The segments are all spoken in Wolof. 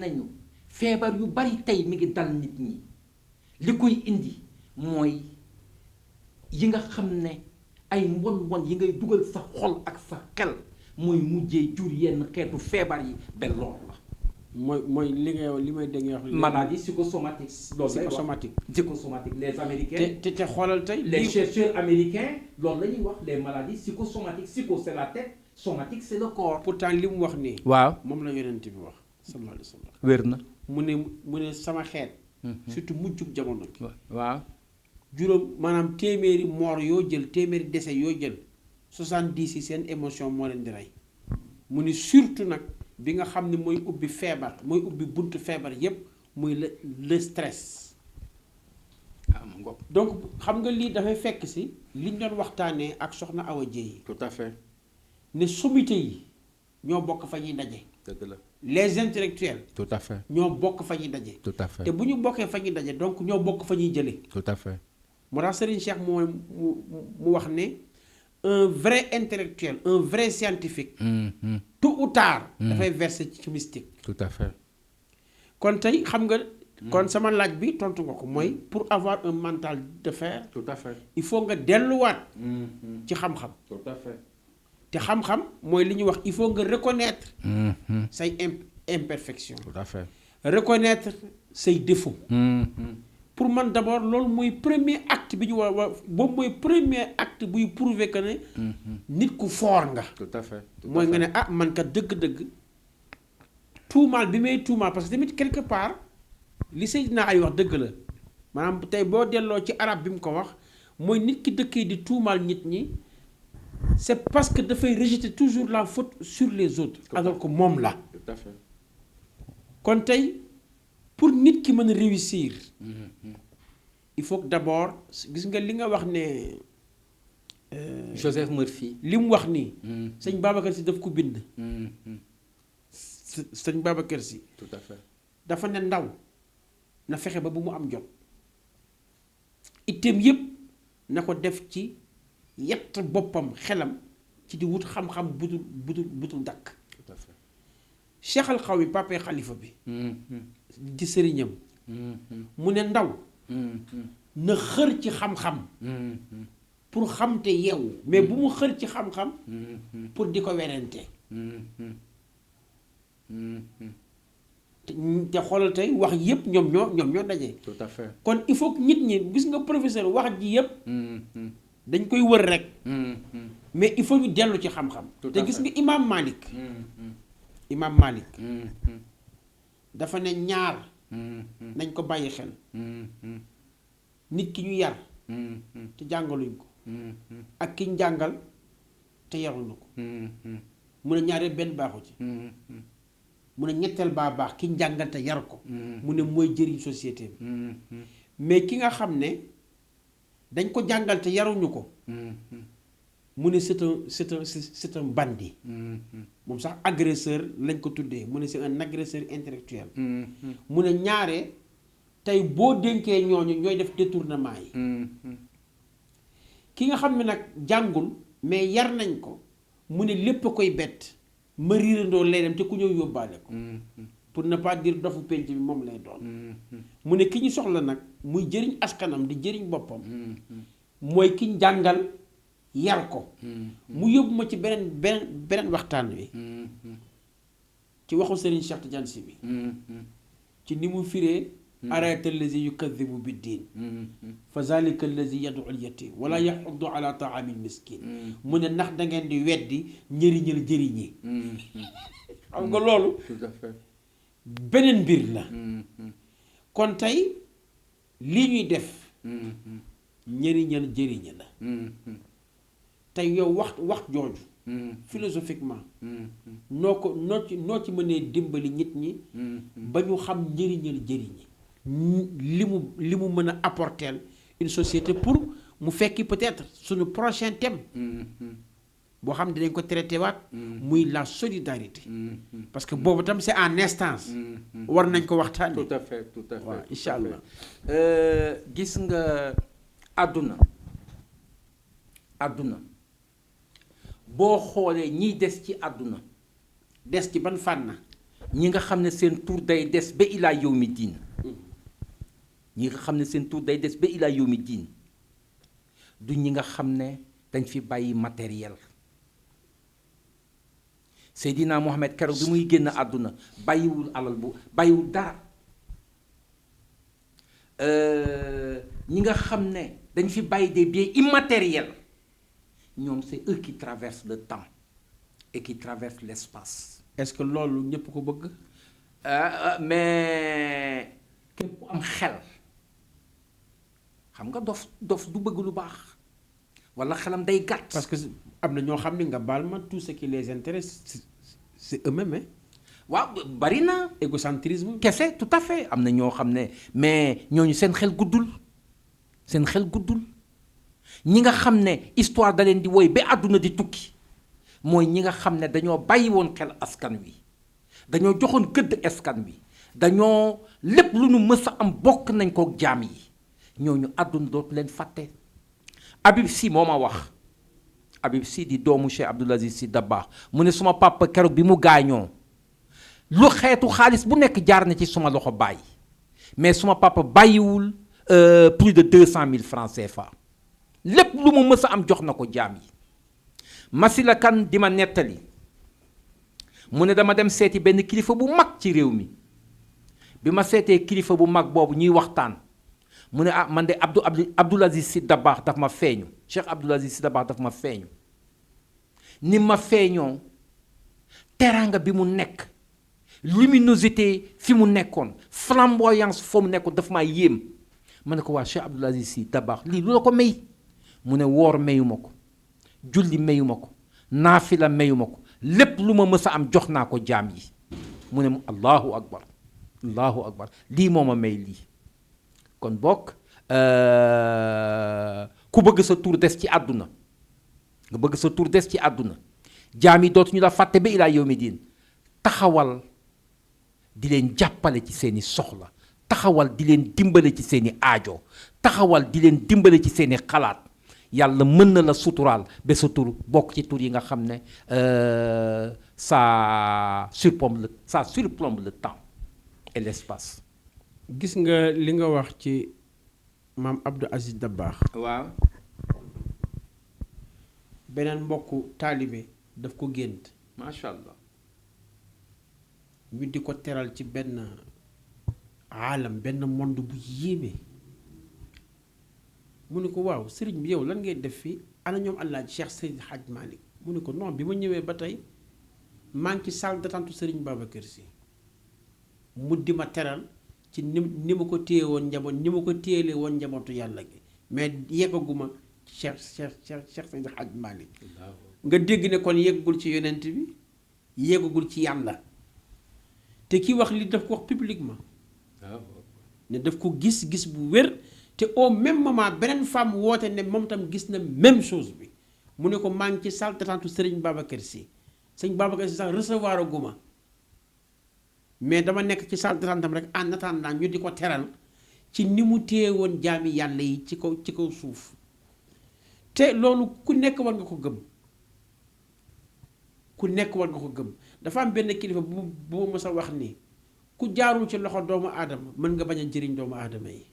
nañu feebar yu bari tey mi ngi dal nit ñi li koy indi mooy yi nga xam ne ay mbon yi ngay dugal sa xol ak sa xel mooy mujjee jur yenn xeetu feebar yi ba lool la. mooy li may dégg wax. maladie psychosomatique. loolu lay wax psychosomatique les américains. te xoolal tey. les chercheurs américains loolu la ñuy wax les maladies psychosomatiques. psycho c'est la tête, somatique c'est le corps. pourtant li mu wax nii. waaw moom la yonent bi wax sallallahu alayhi wa sallam. wér na. mu ne sama xeet. surtout mujjub jamono bi. waaw. juróom maanaam téeméeri moor yoo jël téeméeri décès yoo jël 70 yi seen émotion moo leen di rey mu ni surtout nag bi nga xam ne mooy ubbi feebar mooy ubbi buntu feebar yépp muy le stress. donc xam nga lii dafay fekk si liñ doon waxtaanee ak soxna Awa Dieye. tout à fait. ne sommité yi ñoo bokk fa ñuy daje. dëgg la. les intellectuels. tout à fait. ñoo bokk fa ñuy daje. tout à fait. te bu ñu bokkee fa ñuy daje donc ñoo bokk fa ñuy jëlee. tout à fait. moo tax Serigne Cheikh mu wax ne un vrai intellectuel un vrai scientifique. tôt ou tard. dafay verser ci mystique. tout à fait. kon tey xam nga. kon sama laaj bi tontu nga ko mooy pour avoir un mental de fer. tout à fait. il faut nga delluwaat. ci xam-xam. tout à fait. te xam-xam mooy li ñuy wax il faut nga reconnaître. say imperfection. tout à fait. reconnaître say défauts. pour man d'abord loolu mooy premier acte bi ñu war a boobu mooy premier acte buy prouver que ne. nit ku fort nga. tout à fait. mooy nga ne ah man kat dëgg-dëgg tuumaal bi may tuumaal parce que tamit quelque part li Seydina Ali wax dëgg la maanaam tey boo delloo ci arab bi mu ko wax mooy nit ki dëkkee di tuumaal nit ñi c'est parce que dafay rejeter toujours la faute sur les autres. alors que moom la. tout à fait. kon tey pour nit ki mën a réussir. il faut que d'abord gis nga li nga wax ne. Joseph Murphy. li mu wax nii. sëñ Babacar Sy daf ko bind. sëñ Babacar Sy. tout à fait. dafa ne ndaw na fexe ba bu mu am jot. itam yépp na ko def ci yett boppam xelam ci di wut xam-xam butul dakk. tout à fait. Cheikh Al Xawi papay xalifa bi. di sëriñam. mu ne ndaw. na xër ci xam-xam. pour xam te yeewu mais bu mu xër ci xam-xam. pour di ko werante. te xoolal tey wax yépp ñoom ñoo daje. tout à fait. kon il faut que nit ñi gis nga professeur wax ji yépp dañ koy wër rek. mais il faut ñu dellu ci xam-xam. te gis nga imam Malik. imam Malik. dafa ne ñaar. nañ ko bàyyi xel. nit ki ñu yar. te jàngaluñ ko. ak ki ñu jàngal te yaruñu ko. mu ne ñaareel benn baaxu ci. mu ne ñetteel baa baax ki ñu jàngal te yar ko. mu ne mooy jëriñ société bi. mais ki nga xam ne dañ ko jàngal te yaruñu ko. mu ne c'est un bandit. moom sax agresseur lañ ko tuddee mu ne c'est un agresseur intellectuel. mu ne ñaare tey boo dénkee ñooñu ñooy def détournement yi. ki nga xam ne nag jàngul mais yar nañ ko mu ne lépp a koy bett ma riirandoo lay dem te ku ñëw yóbbaale ko. pour ne pas dire dofu penc bi moom lay doon. mu ne ki ñu soxla nag muy jëriñ askanam di jëriñ boppam. mooy ki ñu jàngal yar ko. mu yóbbu ma ci beneen waxtaan wi. ci waxu Serigne Cheikh Tidiane Sy bi. ci ni mu firee. arayta allazi yukadibu biddiin. fa zalika allazi yadu al yatim wala yaxuddu ala taamil miskin. mu ne ndax da ngeen di weddi njëriñal jëriñi. xam nga loolu. tout à fait. beneen mbir la. kon tey lii ñuy def. njëriñal jëriñi la. tey yow wax jooju. philosophiquement. noo ci mënee dimbali nit ñi. ba ñu xam njëriñal jëriñi. li mu mën a apporter une société pour mu fekki peut-être suñu prochain thème. boo xam ne dinañ ko traité waat. muy la solidarité. parce que boobu tam c'est en instance. war nañ ko waxtaanee. tout à fait tout à fait. waaw incha allah. gis nga àdduna boo xoolee ñiy des ci àdduna. des ci ban fànn. ñi nga xam ne seen tur day des ba ilaa yawmi diin ñi nga xam ne seen tur day des ba ilaa yawmi diin du ñi nga xam ne dañ fi bàyyi matériel. Seydina Mohamed keroog bi muy génn àdduna bàyyiwul alal bu bàyyiwul dara. ñi nga xam ne dañ fi bàyyi des biens immatériels ñoom c'est eux qui traversent le temps et qui traversent l'espace. est-ce que loolu ñëpp ko bëgg. mais képp ku am xel xam nga dof du bëgg lu baax walla xelam day gàtt. parce que am na ñoo xam ne nga baal ma tout ce qui les intéresse c'est eux-mêmes hein. waaw bari na. égocentrisme. kese tout à fait am na ñoo xam ne mais ñooñu seen xel guddul ñi nga xam ne histoire da leen di woy ba àdduna di tukki mooy ñi nga xam ne dañoo bàyyi woon xel askan wi dañoo joxoon gëdd askan wi dañoo lépp lu nu mës a am bokk nañ ko jaam yi ñooñu àdduna dootu leen fàtte. Habib Sy moo ma wax Habib Sy di doomu Cheikh Abdoul Aziz Sy Dabakh mu ne suma papa keroog bi mu gaañoo lu xeetu xaalis bu nekk jaar na ci suma loxo bàyyi mais suma papa bàyyiwul plus de 200 000 francs CFA lépp lu mu mës a am jox na ko jaam yi. Masila Kan di ma nettali mu ne dama dem seeti benn kilifa bu mag ci réew mi bi ma seetee kilifa bu mag boobu ñuy waxtaan mu ne man de Abdoul Aziz Sy Dabakh daf ma feeñu Cheikh Abdoul Aziz Sy Dabakh daf ma feeñu ni ma feeñoo teraanga bi mu nekk. luminosité fi mu nekkoon flamboyance fa mu nekkoon daf maa yéem ma ne ko waa Cheikh Abdoul Aziz Sy Dabakh lii lu la ko may mu ne woor mayu ma ko julli mayu ma ko naafila mayu ma ko lépp lu ma mës a am jox naa ko jaam yi mu ne mu allahu akbar lii moo ma may lii kon bokk ku bëgg sa tur des ci àdduna nga bëgg sa tur des ci àdduna jaam yi dootuñu la fàtte ba ilaa yawmi diin taxawal di leen jàppale ci seeni soxla taxawal di leen dimbale ci seeni aajo taxawal di leen dimbale ci seeni xalaat yàlla mën na la suturaal ba sa tur bokk ci tur yi nga xam ne ça surplombe le temps et l'espace. gis nga li nga wax ci maam Abdou Aziz Dabakh. waaw. beneen mbokku taalibe daf ko gént. macha allah. ñu di ko teral ci benn aalam benn monde bu yéeme mu ne ko waaw sëriñ bi yow lan ngay def fii ana ñoom allah Cheikh Seydi Hadj Malick mu ne ko non bi ma ñëwee ba tey maa ngi ci salle d'attente sëriñ Babacar Sy mu di ma teral ci ni ma ko téye woon njaboot ni ma ko téyelee woon njabootu yàlla gi mais yeggaguma Cheikh Seydi Hadj Malick nga dégg ne kon yeggagul ci yonent bi yeggagul ci yàlla. te kii wax li daf ko wax publiquement ne daf ko gis bu wér te au même moment beneen femme woote ne moom tam gis na même chose bi mu ne ko maa ngi ci salle d'attente Serigne Babacar Sy Serigne Babacar Sy sax recevoir guma mais dama nekk ci salle d'attente am rek en attendant ñu di ko teral ci ni mu téye woon jaami yàlla yi ci kaw suuf te loolu ku nekk war nga ko gëm dafa am benn kilifa bu ma mës a wax ni ku jaarul ci loxo doomu aadama mën nga bañ a jëriñ doomu aadama yi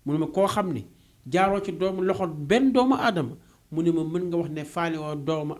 mu ne ma koo xam ni jaaroo ci loxo benn doomu aadama mu ne ma mën nga wax ne faale woo doomu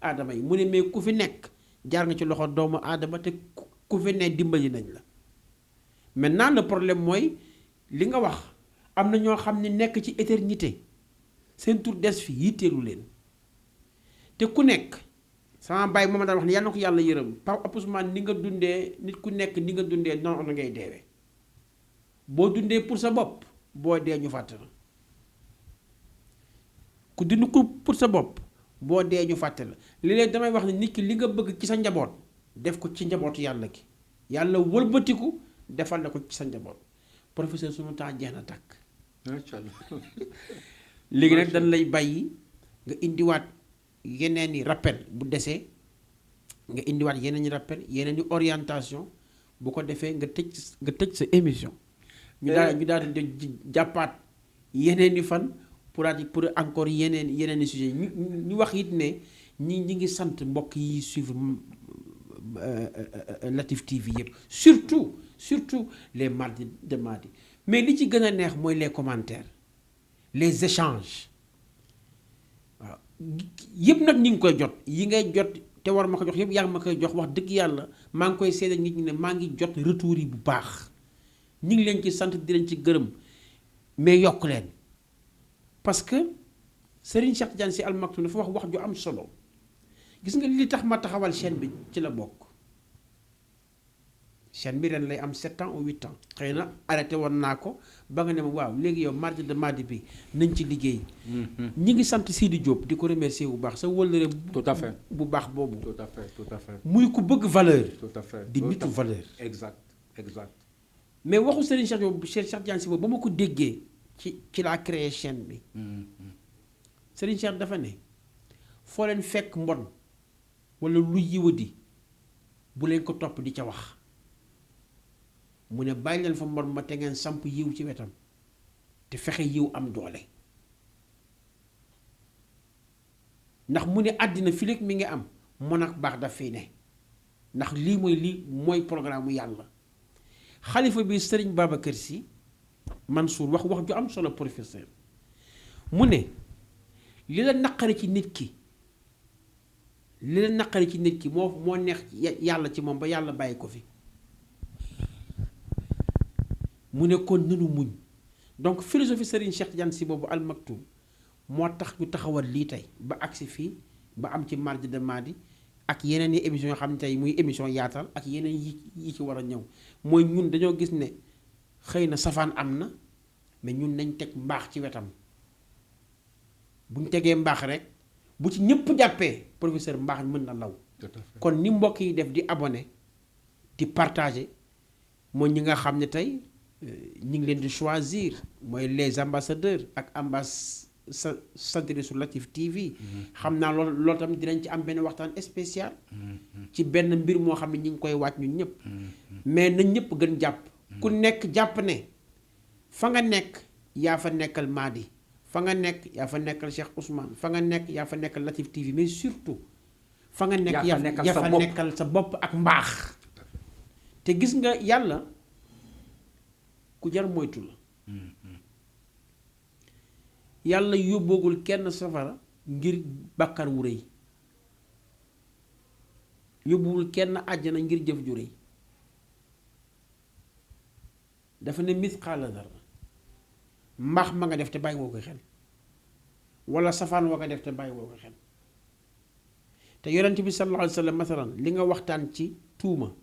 aadama yi mu ne mais ku fi nekk jaar nga ci loxo doomu aadama te ku fi ne dimbali nañ la maintenant le problème mooy li nga wax am na ñoo xam ne nekk ci éternité seen tur des fi yitteelu leen te ku nekk sama baay moom daan wax ne yal na ko yàlla yërëm Pape Ousmane ni nga dundee nit ku nekk ni nga dundee noonu la ngay deewee boo dundee pour sa bopp boo dee ñu fàtte la ku dund ko pour sa bopp boo dee ñu fàtte la léeg-léeg damay wax ne nit ki li nga bëgg ci sa njaboot def ko ci njabootu yàlla ki yàlla wëlbatiku defal na ko ci sa njaboot professeur sunu temps jeex na tàkk. macha allah. léegi nag dañ lay bàyyi nga indiwaat yeneen i rappel bu desee nga indiwaat yeneen i rappel yeneen i orientation bu ko defee nga tëj sa émission. ñu daal di jàppaat yeneen i fan pour encore yeneen i sujet ñu wax it ne ñi ngi sant mbokk yi suivre Latif TV yëpp surtout les mardis de mardi mais li ci gën a neex mooy les commentaires les échanges waaw yëpp nag ñi ngi koy jot yi ngay jot te war ma ko jox yëpp yaa ngi ma koy jox wax dëgg yàlla maa ngi koy seede nit ñi ne maa ngi jot retour yi bu baax ñi ngi leen ci sant di leen ci gërëm mais yokk leen parce que Serigne Cheikh Tidiane Sy Al Maktoum dafa wax ju am solo gis nga li tax ma taxawal chaîne bi ci la bokk chaîne bi ren lay am 7 ans ou 8 ans xëy na arrêté woon naa ko ba nga ne ma waaw léegi yow mardi de mardi bi nañ ci liggéey. ñi ngi sant Sidi Diop di ko remercier bu baax sa wëllëre. tout à fait bu baax boobu. tout à fait. muy ku bëgg valeur. tout à fait di nitu valeur. exact. mais waxu Serigne Cheikh Tidiane Sy boobu ba ma ko déggee ci laa créé chaîne bi. Serigne Cheikh dafa ne foo leen fekk mbon wala lu yiwadi bu leen ko topp di ca wax mu ne bàyyi leen fa mbon ma te ngeen samp yiw ci wetam te fexe yiw am doole ndax mu ne àddina fi léegi mi ngi am mon ak baax daf fiy ne ndax lii mooy programme mu yàlla xalifa bi Serigne Babacar Sy Mansour wax ju am solo professeur mu ne li la naqari ci nit ki moo neex yàlla ci moom ba yàlla bàyyi ko fi mu ne kon nanu muñ donc philosophie Serigne Cheikh Tidiane Sy boobu Al Maktoum moo tax ñu taxawal lii tey ba agsi fii ba am ci mardi de mardi ak yeneen yi émission yoo xam ne tey muy émission yaatal ak yeneen yi ci war a ñëw mooy ñun dañoo gis ne xëy na safaan am na mais ñun nañ teg mbaax ci wetam buñ tegee mbaax rek bu ci ñëpp jàppee professeur mbaax mën na law kon ni mbokk yi def di abonné di partager mooy ñi nga xam ne tey ñi ngi leen di choisir mooy les ambassadeurs ak ambassadrices su Latif TV xam naa loolu tamit dinañ ci am benn waxtaan spécial ci benn mbir moo xam ne ñi ngi koy waaj ñun ñëpp mais nañ ñëpp gën jàpp ku nekk jàpp ne fa nga nekk yaa fa nekkal Madi fa nga nekk yaa fa nekkal Cheikh Ousmane fa nga nekk yaa fa nekkal Latif TV mais surtout fa nga nekk yaa fa nekkal sa bopp ak mbaax te gis nga yàlla ku jar moytu la yàlla yóbboogul kenn safara ngir bàkkar wu rëy yóbbuwul kenn àjjana ngir jëf ju rëy dafa ne misqaala dara mbaax ma nga def te bàyyi woo ko xel wala safaan woo ko def te bàyyi woo ko xel te yonent bi sallallahu alayhi wa sallam masalan li nga waxtaan ci tuuma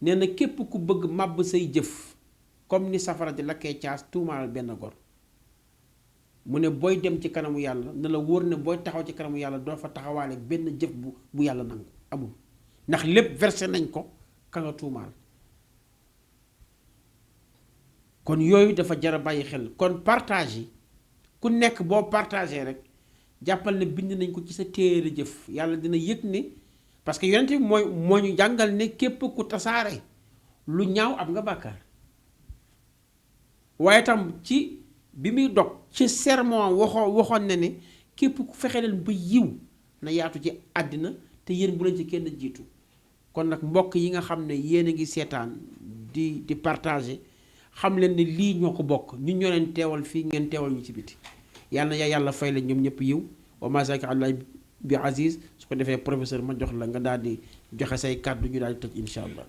nee na képp ku bëgg màbb say jëf comme ni safara di lakkee caas tuumaalal benn gor mu ne booy dem ci kanamu yàlla ne la wóor ne booy taxaw ci kanamu yàlla doo fa taxawaale benn jëf bu yàlla nangu amul ndax lépp versé nañ ko ka nga tuumaal kon yooyu dafa jar a bàyyi xel kon partage yi ku nekk boo partagé rek jàppal ne bind nañ ko ci sa téere jëf yàlla dina yëg ne parce que yonent bi moo ñu jàngal ne képp ku tasaare lu ñaaw am nga bàkkaar waaye tam ci bi muy dog ci sermon waxoon na ne képp ku fexe leen ba yiw na yaatu ci àddina te yéen bu leen ci kenn jiitu kon nag mbokk yi nga xam ne yéen a ngi seetaan di partager xam leen ne lii ñoo ko bokk ñun ñoo leen teewal fii ngeen teewal ñu ci biti yàlla fay la ñoom ñëpp yiw wa ma zalika alallahi bi aziz su ko defee professeur ma jox la nga daal di joxe say kàddu ñu daal di tëj insha allah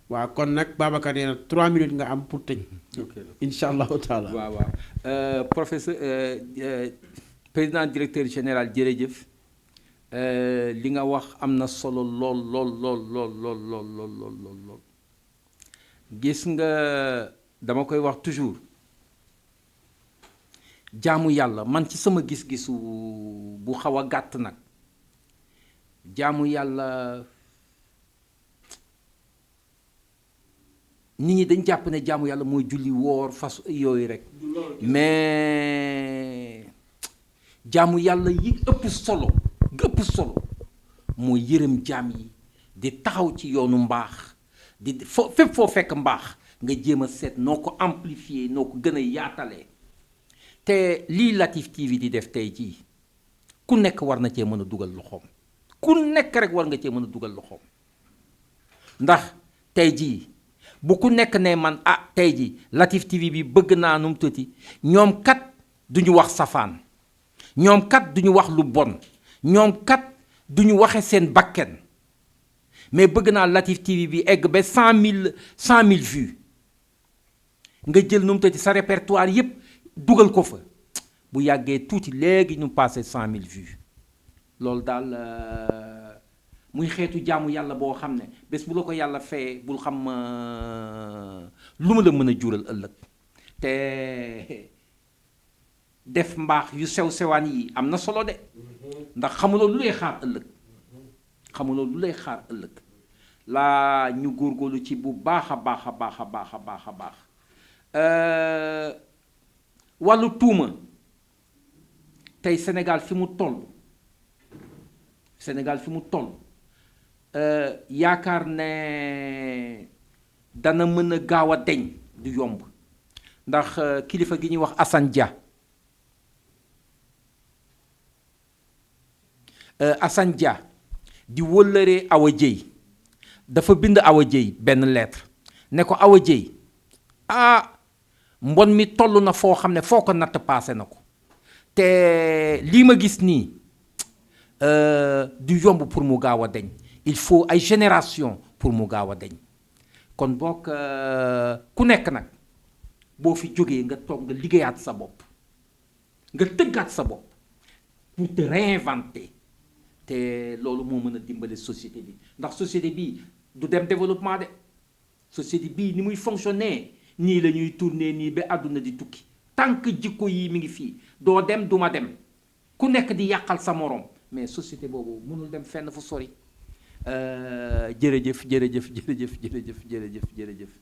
waaw kon nag Babacar nee na 3 minutes nga am pour tëj insha allahu taala waaw professeur président directeur général jërëjëf li nga wax am na solo lool gis nga dama koy wax toujours jaamu yàlla man ci sama gis-gisu bu xaw a gàtt nag jaamu yàlla nit ñi dañ jàpp ne jaamu yàlla mooy julli woor fas yooyu rek mais jaamu yàlla yi ëpp solo mooy yërëm jaam yi di taxaw ci yoonu mbaax di fépp foo fekk mbaax nga jéem a seet noo ko amplifier noo ko gën a yaatalee te lii Latif TV di def tey jii ku nekk war na cee mën a dugal loxoom ku nekk rek war nga cee mën a dugal loxoom ndax tey jii bu ku nekk ne man tey jii Latif TV bi bëgg naa nu mu tuuti ñoom kat duñu wax safaan ñoom kat duñu wax lu bon ñoom kat duñu waxe seen bakken mais bëgg naa Latif TV bi egg ba 100 000 vues nga jël nu mu tuuti sa répertoire yépp dugal ko fa bu yàggee tuuti léegi ñu passé 100 000 vues loolu daal muy xeetu jaamu yàlla boo xam ne bés bu la ko yàlla fayee bul xam lu ma la mën a jural ëllëg te def mbaax yu sew sewaan yi am na solo de ndax xamuloo lu lay xaar ëllëg xamuloo lu lay xaar ëllëg laa ñu góorgóorlu ci bu baax a baax a baax a baax a baax a baax wàllu tuuma tey Sénégal fi mu toll yaakaar ne dana mën a gaaw a deñ du yomb ndax kilifa gi ñuy wax Assane Dia Assane Dia di wëllëree Awa Dieye dafa bind Awa Dieye benn lettre ne ko Awa Dieye mbon mi toll na foo xam ne foo ko natt paase na ko te lii ma gis nii du yomb pour mu gaaw a deñ il faut ay génération pour mu gaaw a deñ kon bokk ku nekk nag boo fi jógee nga toog nga liggéeyaat sa bopp nga tëggaat sa bopp pour te réinventer te loolu moo mën a dimbale société bi ndax société bi du dem développement de société bii ni muy fonctionner nii la ñuy tourner nii ba àdduna di tukki tant que jikko yi mi ngi fii doo dem duma dem ku nekk di yàqal sa morom mais société boobu mënul dem fenn fu sori jërëjëf jërëjëf jërëjëf jërëjëf jërëjëf jërëjëf